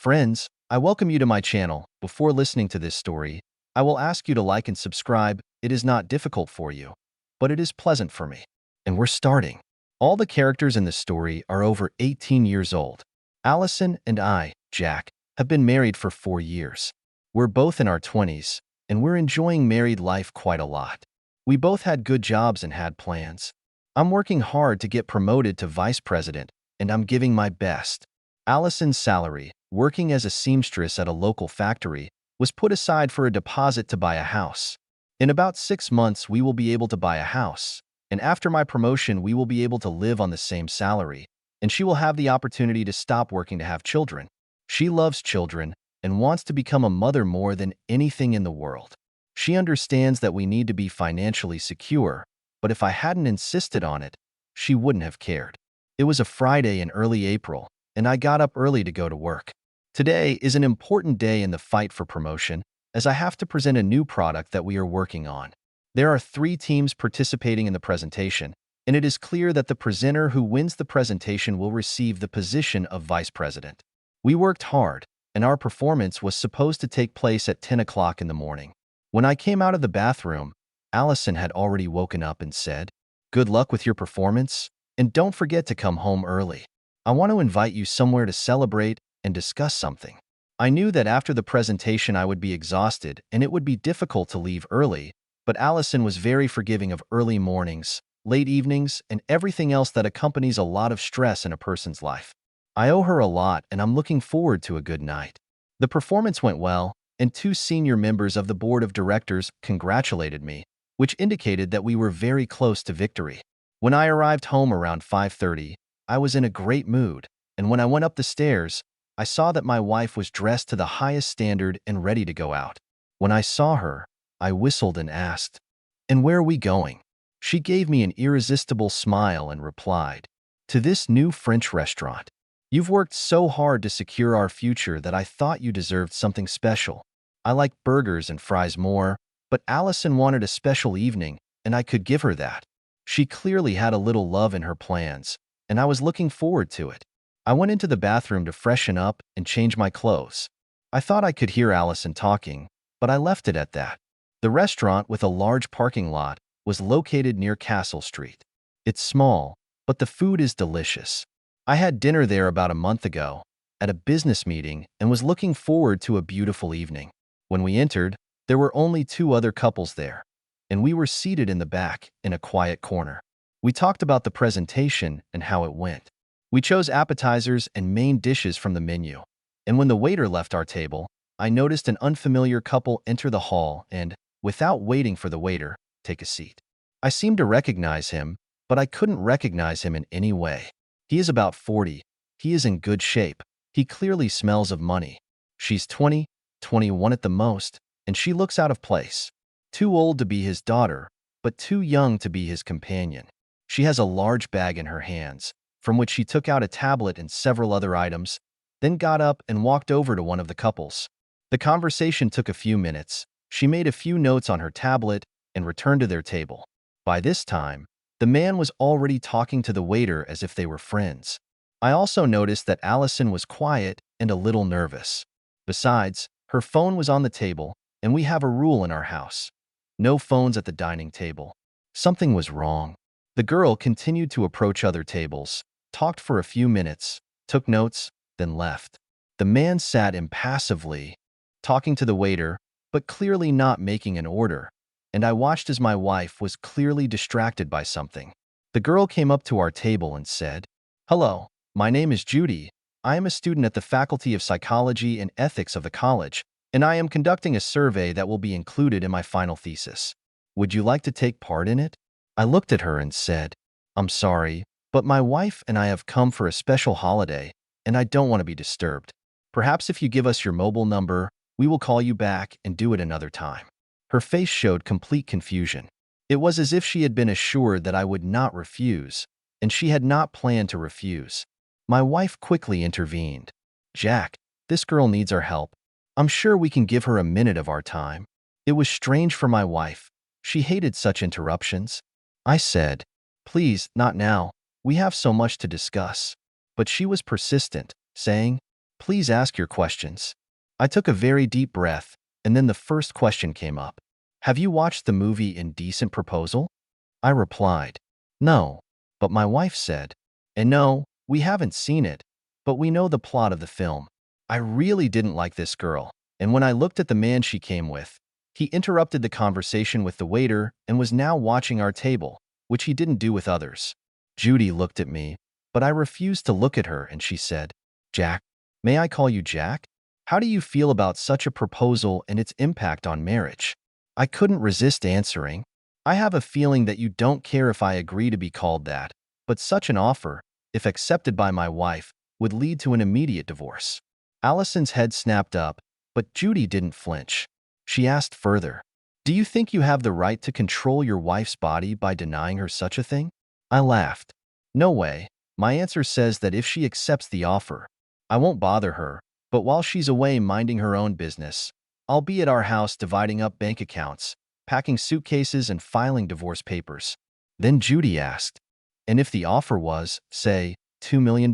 Friends, I welcome you to my channel. Before listening to this story, I will ask you to like and subscribe. It is not difficult for you, but it is pleasant for me. And we're starting. All the characters in this story are over 18 years old. Allison and I, Jack, have been married for 4 years. We're both in our 20s, and we're enjoying married life quite a lot. We both had good jobs and had plans. I'm working hard to get promoted to vice president, and I'm giving my best. Allison's salary, working as a seamstress at a local factory, was put aside for a deposit to buy a house. In about 6 months, we will be able to buy a house, and after my promotion, we will be able to live on the same salary, and she will have the opportunity to stop working to have children. She loves children and wants to become a mother more than anything in the world. She understands that we need to be financially secure, but if I hadn't insisted on it, she wouldn't have cared. It was a Friday in early April, and I got up early to go to work. Today is an important day in the fight for promotion, as I have to present a new product that we are working on. There are 3 teams participating in the presentation, and it is clear that the presenter who wins the presentation will receive the position of vice president. We worked hard, and our performance was supposed to take place at 10 o'clock in the morning. When I came out of the bathroom, Allison had already woken up and said, "Good luck with your performance, and don't forget to come home early. I want to invite you somewhere to celebrate and discuss something." I knew that after the presentation I would be exhausted and it would be difficult to leave early, but Allison was very forgiving of early mornings, late evenings, and everything else that accompanies a lot of stress in a person's life. I owe her a lot, and I'm looking forward to a good night. The performance went well, and 2 senior members of the board of directors congratulated me, which indicated that we were very close to victory. When I arrived home around 5:30, I was in a great mood, and when I went up the stairs, I saw that my wife was dressed to the highest standard and ready to go out. When I saw her, I whistled and asked, "And where are we going?" She gave me an irresistible smile and replied, "To this new French restaurant. You've worked so hard to secure our future that I thought you deserved something special. I like burgers and fries more, but Allison wanted a special evening, and I could give her that." She clearly had a little love in her plans, and I was looking forward to it. I went into the bathroom to freshen up and change my clothes. I thought I could hear Allison talking, but I left it at that. The restaurant, with a large parking lot, was located near Castle Street. It's small, but the food is delicious. I had dinner there about a month ago, at a business meeting, and was looking forward to a beautiful evening. When we entered, there were only 2 other couples there, and we were seated in the back, in a quiet corner. We talked about the presentation and how it went. We chose appetizers and main dishes from the menu, and when the waiter left our table, I noticed an unfamiliar couple enter the hall and, without waiting for the waiter, take a seat. I seemed to recognize him, but I couldn't recognize him in any way. He is about 40. He is in good shape. He clearly smells of money. She's 20, 21 at the most, and she looks out of place. Too old to be his daughter, but too young to be his companion. She has a large bag in her hands, from which she took out a tablet and several other items, then got up and walked over to one of the couples. The conversation took a few minutes. She made a few notes on her tablet and returned to their table. By this time, the man was already talking to the waiter as if they were friends. I also noticed that Allison was quiet and a little nervous. Besides, her phone was on the table, and we have a rule in our house: no phones at the dining table. Something was wrong. The girl continued to approach other tables, talked for a few minutes, took notes, then left. The man sat impassively, talking to the waiter, but clearly not making an order, and I watched as my wife was clearly distracted by something. The girl came up to our table and said, "Hello, my name is Judy. I am a student at the Faculty of Psychology and Ethics of the college, and I am conducting a survey that will be included in my final thesis. Would you like to take part in it?" I looked at her and said, "I'm sorry, but my wife and I have come for a special holiday, and I don't want to be disturbed. Perhaps if you give us your mobile number, we will call you back and do it another time." Her face showed complete confusion. It was as if she had been assured that I would not refuse, and she had not planned to refuse. My wife quickly intervened. "Jack, this girl needs our help. I'm sure we can give her a minute of our time." It was strange for my wife. She hated such interruptions. I said, "Please, not now. We have so much to discuss." But she was persistent, saying, Please ask your questions. I took a very deep breath, and then the first question came up. Have you watched the movie Indecent Proposal? I replied, no, but my wife said, and no, we haven't seen it, but we know the plot of the film. I really didn't like this girl, and when I looked at the man she came with, he interrupted the conversation with the waiter and was now watching our table, which he didn't do with others. Judy looked at me, but I refused to look at her, and she said, Jack, may I call you Jack? How do you feel about such a proposal and its impact on marriage? I couldn't resist answering. I have a feeling that you don't care if I agree to be called that, but such an offer, if accepted by my wife, would lead to an immediate divorce. Allison's head snapped up, but Judy didn't flinch. She asked further, do you think you have the right to control your wife's body by denying her such a thing? I laughed. No way. My answer says that if she accepts the offer, I won't bother her, but while she's away minding her own business, I'll be at our house dividing up bank accounts, packing suitcases and filing divorce papers. Then Judy asked, and if the offer was, say, $2 million?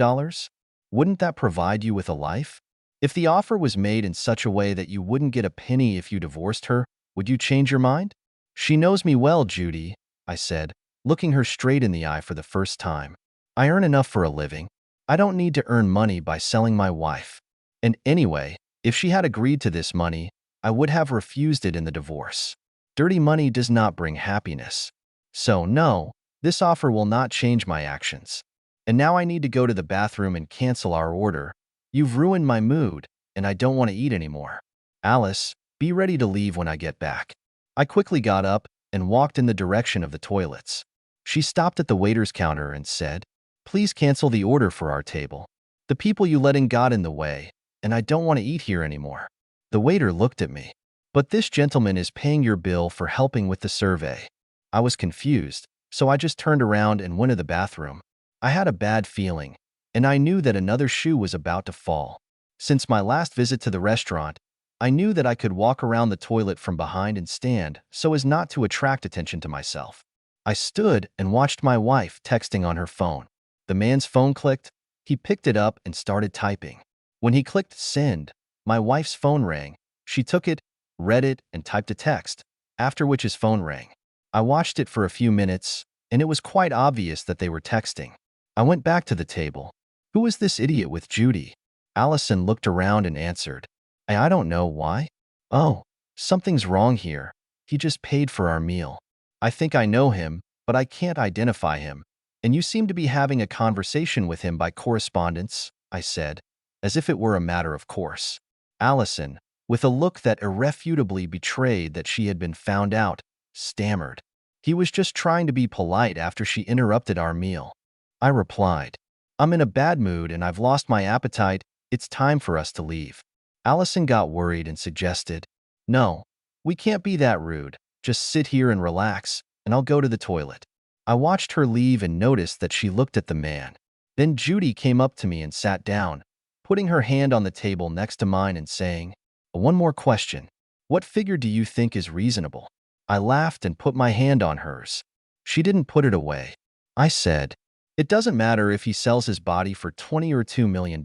Wouldn't that provide you with a life? If the offer was made in such a way that you wouldn't get a penny if you divorced her, would you change your mind? She knows me well, Judy, I said, looking her straight in the eye for the first time. I earn enough for a living. I don't need to earn money by selling my wife. And anyway, if she had agreed to this money, I would have refused it in the divorce. Dirty money does not bring happiness. So no, this offer will not change my actions. And now I need to go to the bathroom and cancel our order. You've ruined my mood, and I don't want to eat anymore. Alice, be ready to leave when I get back. I quickly got up and walked in the direction of the toilets. She stopped at the waiter's counter and said, please cancel the order for our table. The people you let in got in the way, and I don't want to eat here anymore. The waiter looked at me. But this gentleman is paying your bill for helping with the survey. I was confused, so I just turned around and went to the bathroom. I had a bad feeling, and I knew that another shoe was about to fall. Since my last visit to the restaurant, I knew that I could walk around the toilet from behind and stand so as not to attract attention to myself. I stood and watched my wife texting on her phone. The man's phone clicked. He picked it up and started typing. When he clicked send, my wife's phone rang. She took it, read it, and typed a text, after which his phone rang. I watched it for a few minutes, and it was quite obvious that they were texting. I went back to the table. Who is this idiot with Judy? Allison looked around and answered, I don't know why. Oh, something's wrong here. He just paid for our meal. I think I know him, but I can't identify him. And you seem to be having a conversation with him by correspondence, I said, as if it were a matter of course. Allison, with a look that irrefutably betrayed that she had been found out, stammered. He was just trying to be polite after she interrupted our meal. I replied, I'm in a bad mood and I've lost my appetite. It's time for us to leave. Allison got worried and suggested, no, we can't be that rude. Just sit here and relax, and I'll go to the toilet. I watched her leave and noticed that she looked at the man. Then Judy came up to me and sat down, putting her hand on the table next to mine and saying, one more question. What figure do you think is reasonable? I laughed and put my hand on hers. She didn't put it away. I said, it doesn't matter if he sells his body for $20 or $2 million.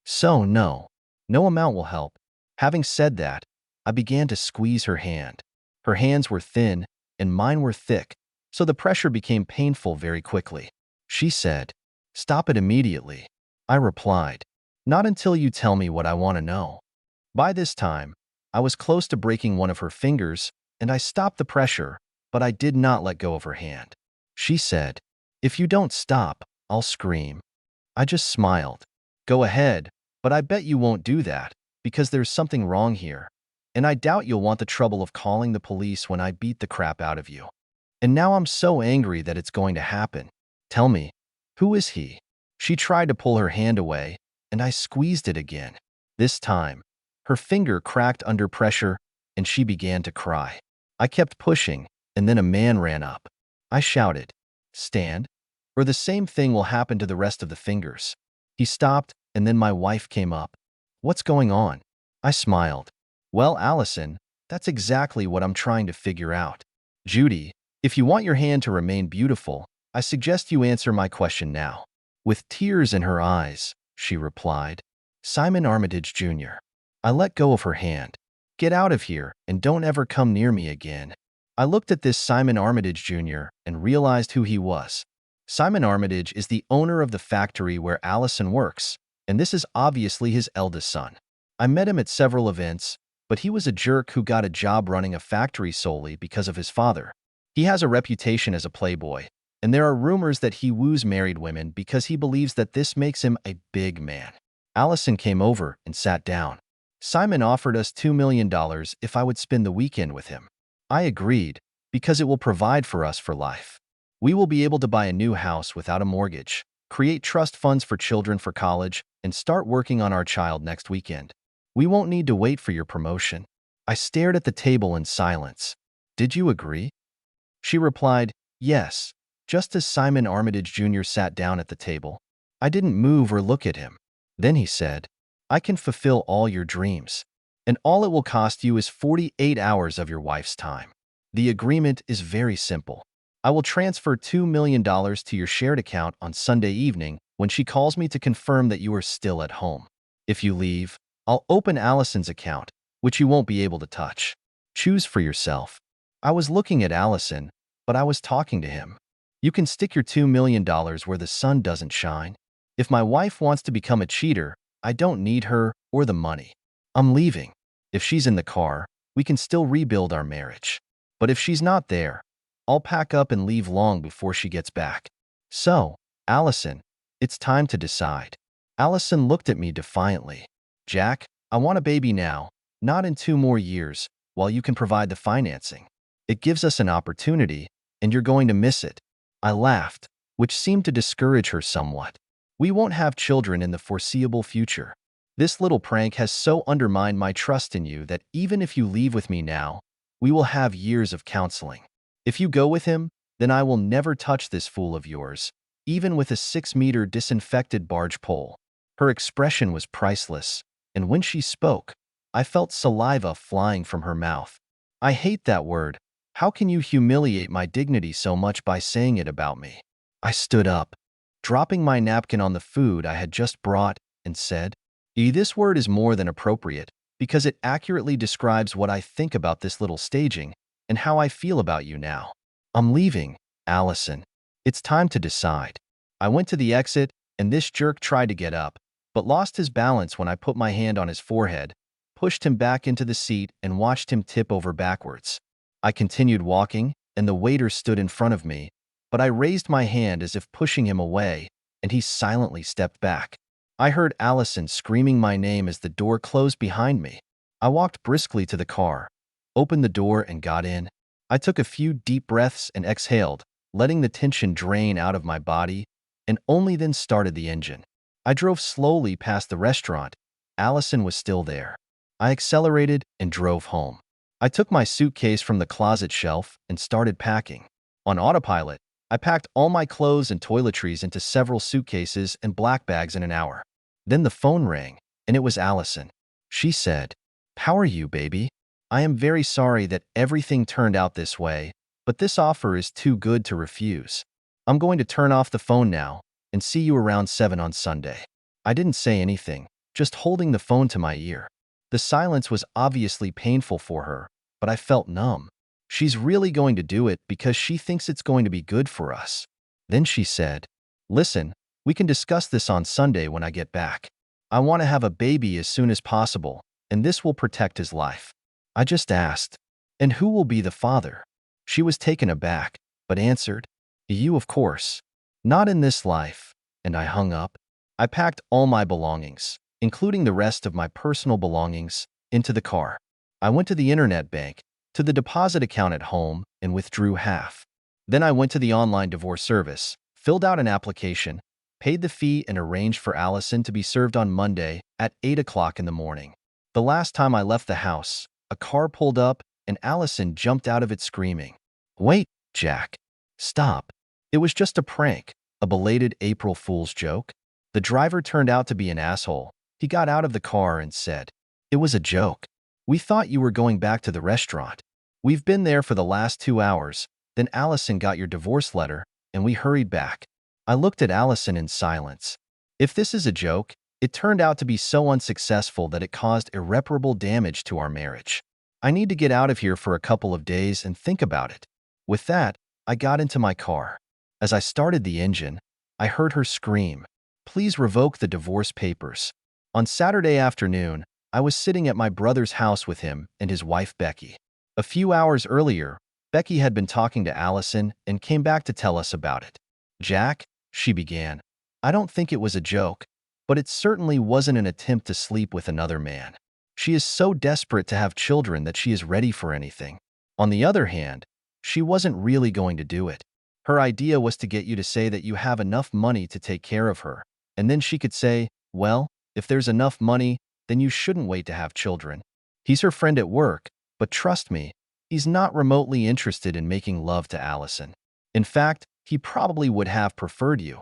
So no amount will help. Having said that, I began to squeeze her hand. Her hands were thin and mine were thick, so the pressure became painful very quickly. She said, stop it immediately. I replied, not until you tell me what I want to know. By this time, I was close to breaking one of her fingers, and I stopped the pressure, but I did not let go of her hand. She said, if you don't stop, I'll scream. I just smiled. Go ahead, but I bet you won't do that, because there's something wrong here. And I doubt you'll want the trouble of calling the police when I beat the crap out of you. And now I'm so angry that it's going to happen. Tell me, who is he? She tried to pull her hand away, and I squeezed it again. This time, her finger cracked under pressure, and she began to cry. I kept pushing, and then a man ran up. I shouted, stand, or the same thing will happen to the rest of the fingers. He stopped, and then my wife came up. What's going on? I smiled. Well, Allison, that's exactly what I'm trying to figure out. Judy, if you want your hand to remain beautiful, I suggest you answer my question now. With tears in her eyes, she replied, Simon Armitage Jr. I let go of her hand. Get out of here and don't ever come near me again. I looked at this Simon Armitage Jr. and realized who he was. Simon Armitage is the owner of the factory where Allison works, and this is obviously his eldest son. I met him at several events, but he was a jerk who got a job running a factory solely because of his father. He has a reputation as a playboy, and there are rumors that he woos married women because he believes that this makes him a big man. Allison came over and sat down. Simon offered us $2 million if I would spend the weekend with him. I agreed, because it will provide for us for life. We will be able to buy a new house without a mortgage, create trust funds for children for college, and start working on our child next weekend. We won't need to wait for your promotion. I stared at the table in silence. Did you agree? She replied, yes, just as Simon Armitage Jr. sat down at the table. I didn't move or look at him. Then he said, I can fulfill all your dreams, and all it will cost you is 48 hours of your wife's time. The agreement is very simple. I will transfer $2 million to your shared account on Sunday evening when she calls me to confirm that you are still at home. If you leave, I'll open Allison's account, which you won't be able to touch. Choose for yourself. I was looking at Allison, but I was talking to him. You can stick your $2 million where the sun doesn't shine. If my wife wants to become a cheater, I don't need her or the money. I'm leaving. If she's in the car, we can still rebuild our marriage. But if she's not there, I'll pack up and leave long before she gets back. So, Allison, it's time to decide. Allison looked at me defiantly. Jack, I want a baby now, not in 2 more years, while you can provide the financing. It gives us an opportunity, and you're going to miss it. I laughed, which seemed to discourage her somewhat. We won't have children in the foreseeable future. This little prank has so undermined my trust in you that even if you leave with me now, we will have years of counseling. If you go with him, then I will never touch this fool of yours, even with a 6-meter disinfected barge pole. Her expression was priceless, and when she spoke, I felt saliva flying from her mouth. I hate that word. How can you humiliate my dignity so much by saying it about me? I stood up, dropping my napkin on the food I had just brought, and said, This word is more than appropriate, because it accurately describes what I think about this little staging and how I feel about you now. I'm leaving, Allison. It's time to decide. I went to the exit, and this jerk tried to get up, but lost his balance when I put my hand on his forehead, pushed him back into the seat, and watched him tip over backwards. I continued walking, and the waiter stood in front of me, but I raised my hand as if pushing him away, and he silently stepped back. I heard Allison screaming my name as the door closed behind me. I walked briskly to the car, opened the door, and got in. I took a few deep breaths and exhaled, letting the tension drain out of my body, and only then started the engine. I drove slowly past the restaurant. Allison was still there. I accelerated and drove home. I took my suitcase from the closet shelf and started packing. On autopilot, I packed all my clothes and toiletries into several suitcases and black bags in an hour. Then the phone rang, and it was Allison. She said, "How are you, baby? I am very sorry that everything turned out this way, but this offer is too good to refuse. I'm going to turn off the phone now and see you around 7 on Sunday." I didn't say anything, just holding the phone to my ear. The silence was obviously painful for her, but I felt numb. She's really going to do it because she thinks it's going to be good for us. Then she said, "Listen, we can discuss this on Sunday when I get back. I want to have a baby as soon as possible, and this will protect his life." I just asked, "And who will be the father?" She was taken aback, but answered, "You, of course. Not in this life," and I hung up. I packed all my belongings, including the rest of my personal belongings, into the car. I went to the internet bank, to the deposit account at home, and withdrew half. Then I went to the online divorce service, filled out an application, paid the fee, and arranged for Allison to be served on Monday at 8 o'clock in the morning. The last time I left the house, a car pulled up, and Allison jumped out of it screaming, "Wait, Jack. Stop. It was just a prank, a belated April Fool's joke." The driver turned out to be an asshole. He got out of the car and said, "It was a joke. We thought you were going back to the restaurant. We've been there for the last 2 hours. Then Allison got your divorce letter, and we hurried back." I looked at Allison in silence. If this is a joke, It turned out to be so unsuccessful that it caused irreparable damage to our marriage. I need to get out of here for a couple of days and think about it. With that, I got into my car. As I started the engine, I heard her scream, "Please revoke the divorce papers." On Saturday afternoon, I was sitting at my brother's house with him and his wife Becky. A few hours earlier, Becky had been talking to Allison and came back to tell us about it. "Jack," she began, "I don't think it was a joke, but it certainly wasn't an attempt to sleep with another man. She is so desperate to have children that she is ready for anything. On the other hand, she wasn't really going to do it. Her idea was to get you to say that you have enough money to take care of her, and then she could say, well, if there's enough money, then you shouldn't wait to have children. He's her friend at work, but trust me, he's not remotely interested in making love to Allison. In fact, he probably would have preferred you.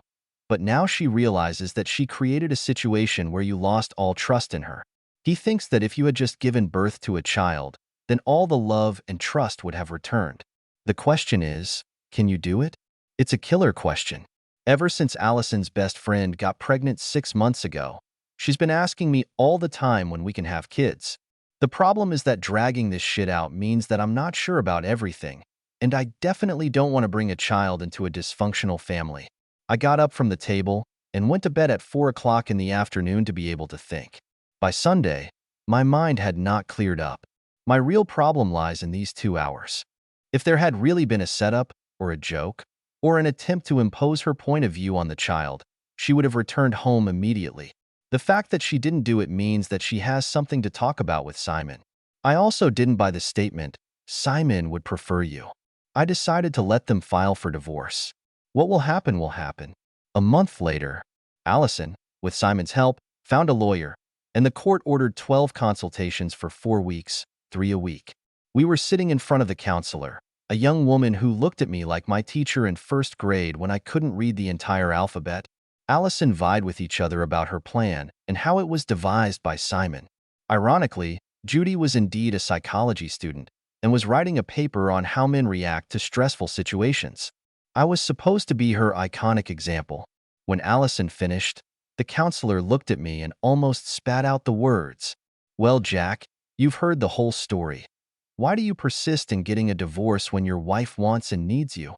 But now she realizes that she created a situation where you lost all trust in her. He thinks that if you had just given birth to a child, then all the love and trust would have returned. The question is, can you do it? It's a killer question. Ever since Allison's best friend got pregnant 6 months ago, she's been asking me all the time when we can have kids. The problem is that dragging this shit out means that I'm not sure about everything, and I definitely don't want to bring a child into a dysfunctional family. I got up from the table and went to bed at 4 o'clock in the afternoon to be able to think. By Sunday, my mind had not cleared up. My real problem lies in these 2 hours. If there had really been a setup, or a joke, or an attempt to impose her point of view on the child, she would have returned home immediately. The fact that she didn't do it means that she has something to talk about with Simon. I also didn't buy the statement, "Simon would prefer you." I decided to let them file for divorce. What will happen will happen. A month later, Allison, with Simon's help, found a lawyer, and the court ordered 12 consultations for 4 weeks, 3 a week. We were sitting in front of the counselor, a young woman who looked at me like my teacher in 1st grade when I couldn't read the entire alphabet. Allison vied with each other about her plan and how it was devised by Simon. Ironically, Judy was indeed a psychology student and was writing a paper on how men react to stressful situations. I was supposed to be her iconic example. When Allison finished, the counselor looked at me and almost spat out the words, "Well, Jack, you've heard the whole story. Why do you persist in getting a divorce when your wife wants and needs you?"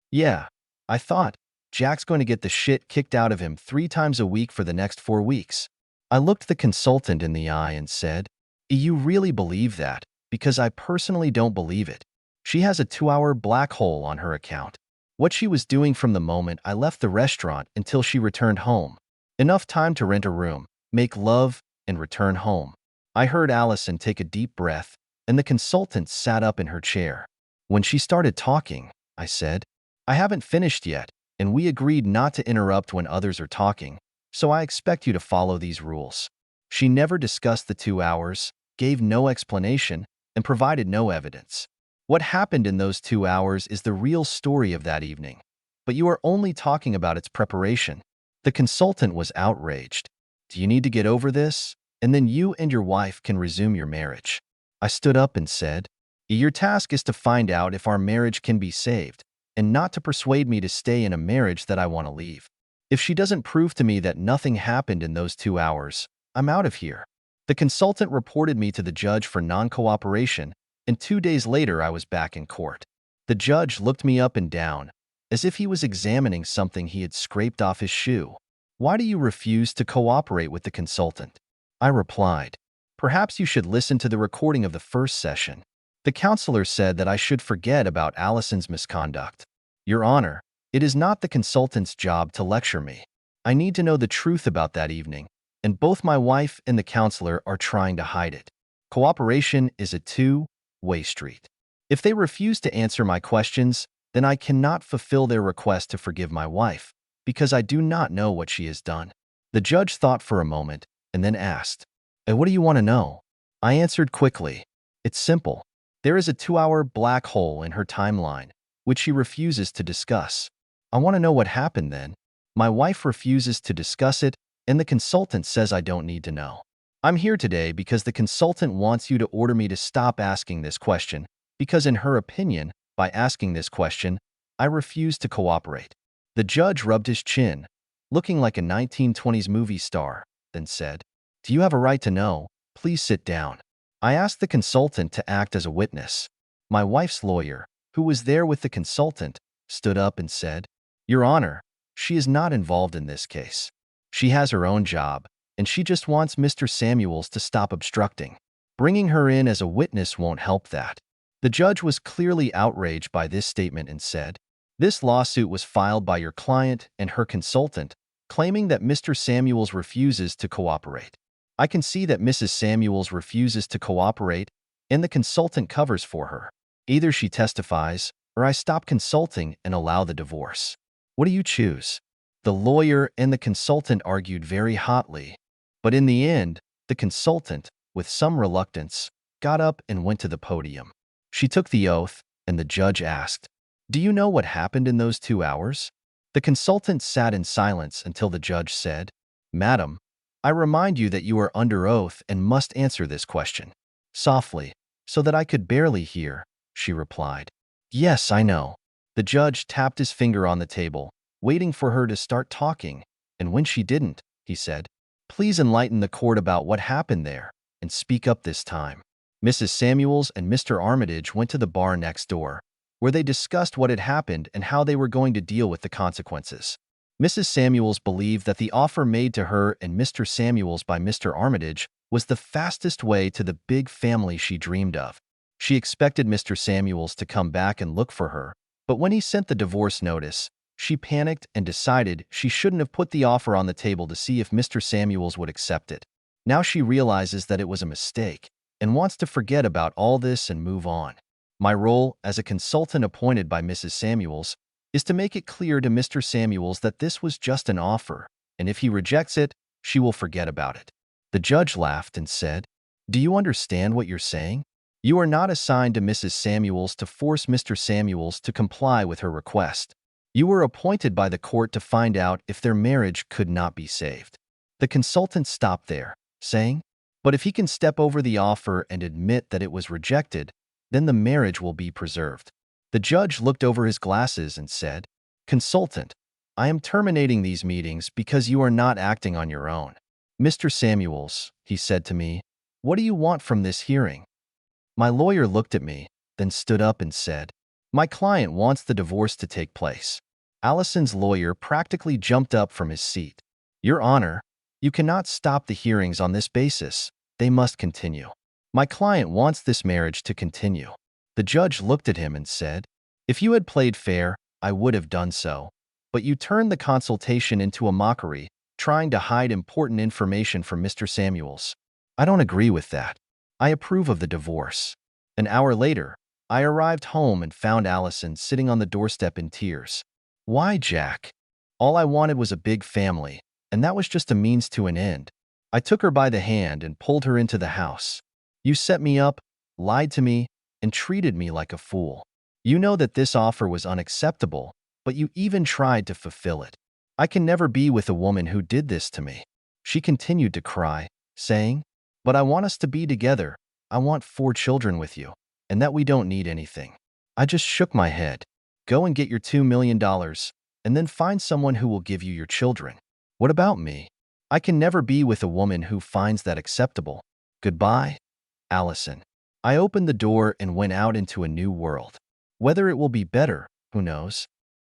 Yeah, I thought, Jack's going to get the shit kicked out of him 3 times a week for the next 4 weeks. I looked the consultant in the eye and said, "You really believe that? Because I personally don't believe it. She has a 2-hour black hole on her account. What she was doing from the moment I left the restaurant until she returned home. Enough time to rent a room, make love, and return home." I heard Allison take a deep breath, and the consultant sat up in her chair. "When she started talking," I said, "I haven't finished yet, and we agreed not to interrupt when others are talking, so I expect you to follow these rules." She never discussed the 2 hours, gave no explanation, and provided no evidence. What happened in those 2 hours is the real story of that evening, but you are only talking about its preparation. The consultant was outraged. "Do you need to get over this? And then you and your wife can resume your marriage." I stood up and said, "Your task is to find out if our marriage can be saved, and not to persuade me to stay in a marriage that I want to leave. If she doesn't prove to me that nothing happened in those 2 hours, I'm out of here." The consultant reported me to the judge for non-cooperation, and 2 days later I was back in court. The judge looked me up and down, as if he was examining something he had scraped off his shoe. "Why do you refuse to cooperate with the consultant?" I replied, "Perhaps you should listen to the recording of the first session." The counselor said that I should forget about Allison's misconduct. "Your Honor, it is not the consultant's job to lecture me. I need to know the truth about that evening, and both my wife and the counselor are trying to hide it. Cooperation is a two-way street. If they refuse to answer my questions, then I cannot fulfill their request to forgive my wife, because I do not know what she has done." The judge thought for a moment and then asked, "What do you want to know?" I answered quickly, "It's simple. There is a 2-hour black hole in her timeline, which she refuses to discuss. I want to know what happened then. My wife refuses to discuss it, and the consultant says I don't need to know. I'm here today because the consultant wants you to order me to stop asking this question, because in her opinion, by asking this question, I refuse to cooperate." The judge rubbed his chin, looking like a 1920s movie star, then said, "Do you have a right to know? Please sit down." I asked the consultant to act as a witness. My wife's lawyer, who was there with the consultant, stood up and said, "Your Honor, she is not involved in this case. She has her own job, and she just wants Mr. Samuels to stop obstructing. Bringing her in as a witness won't help that." The judge was clearly outraged by this statement and said, "This lawsuit was filed by your client and her consultant, claiming that Mr. Samuels refuses to cooperate. I can see that Mrs. Samuels refuses to cooperate, and the consultant covers for her. Either she testifies, or I stop consulting and allow the divorce. What do you choose?" The lawyer and the consultant argued very hotly, but in the end, the consultant, with some reluctance, got up and went to the podium. She took the oath, and the judge asked, "Do you know what happened in those 2 hours?" The consultant sat in silence until the judge said, "Madam, I remind you that you are under oath and must answer this question." Softly, so that I could barely hear, she replied, "Yes, I know." The judge tapped his finger on the table, waiting for her to start talking, and when she didn't, he said, "Please enlighten the court about what happened there, and speak up this time." Mrs. Samuels and Mr. Armitage went to the bar next door, where they discussed what had happened and how they were going to deal with the consequences. Mrs. Samuels believed that the offer made to her and Mr. Samuels by Mr. Armitage was the fastest way to the big family she dreamed of. She expected Mr. Samuels to come back and look for her, but when he sent the divorce notice, she panicked and decided she shouldn't have put the offer on the table to see if Mr. Samuels would accept it. Now she realizes that it was a mistake and wants to forget about all this and move on. My role as a consultant appointed by Mrs. Samuels is to make it clear to Mr. Samuels that this was just an offer, and if he rejects it, she will forget about it. The judge laughed and said, "Do you understand what you're saying? You are not assigned to Mrs. Samuels to force Mr. Samuels to comply with her request. You were appointed by the court to find out if their marriage could not be saved." The consultant stopped there, saying, "But if he can step over the offer and admit that it was rejected, then the marriage will be preserved." The judge looked over his glasses and said, "Consultant, I am terminating these meetings because you are not acting on your own." "Mr. Samuels," he said to me, "what do you want from this hearing?" My lawyer looked at me, then stood up and said, "My client wants the divorce to take place." Allison's lawyer practically jumped up from his seat. "Your Honor, you cannot stop the hearings on this basis. They must continue. My client wants this marriage to continue." The judge looked at him and said, "If you had played fair, I would have done so, but you turned the consultation into a mockery, trying to hide important information from Mr. Samuels. I don't agree with that. I approve of the divorce." An hour later, I arrived home and found Allison sitting on the doorstep in tears. "Why, Jack? All I wanted was a big family, and that was just a means to an end. I took her by the hand and pulled her into the house. You set me up, lied to me, and treated me like a fool. You know that this offer was unacceptable, but you even tried to fulfill it. I can never be with a woman who did this to me." She continued to cry, saying, "But I want us to be together. I want 4 children with you, and that we don't need anything." I just shook my head. "Go and get your $2 million, and then find someone who will give you your children. What about me? I can never be with a woman who finds that acceptable. Goodbye, Allison." I opened the door and went out into a new world. Whether it will be better, who knows?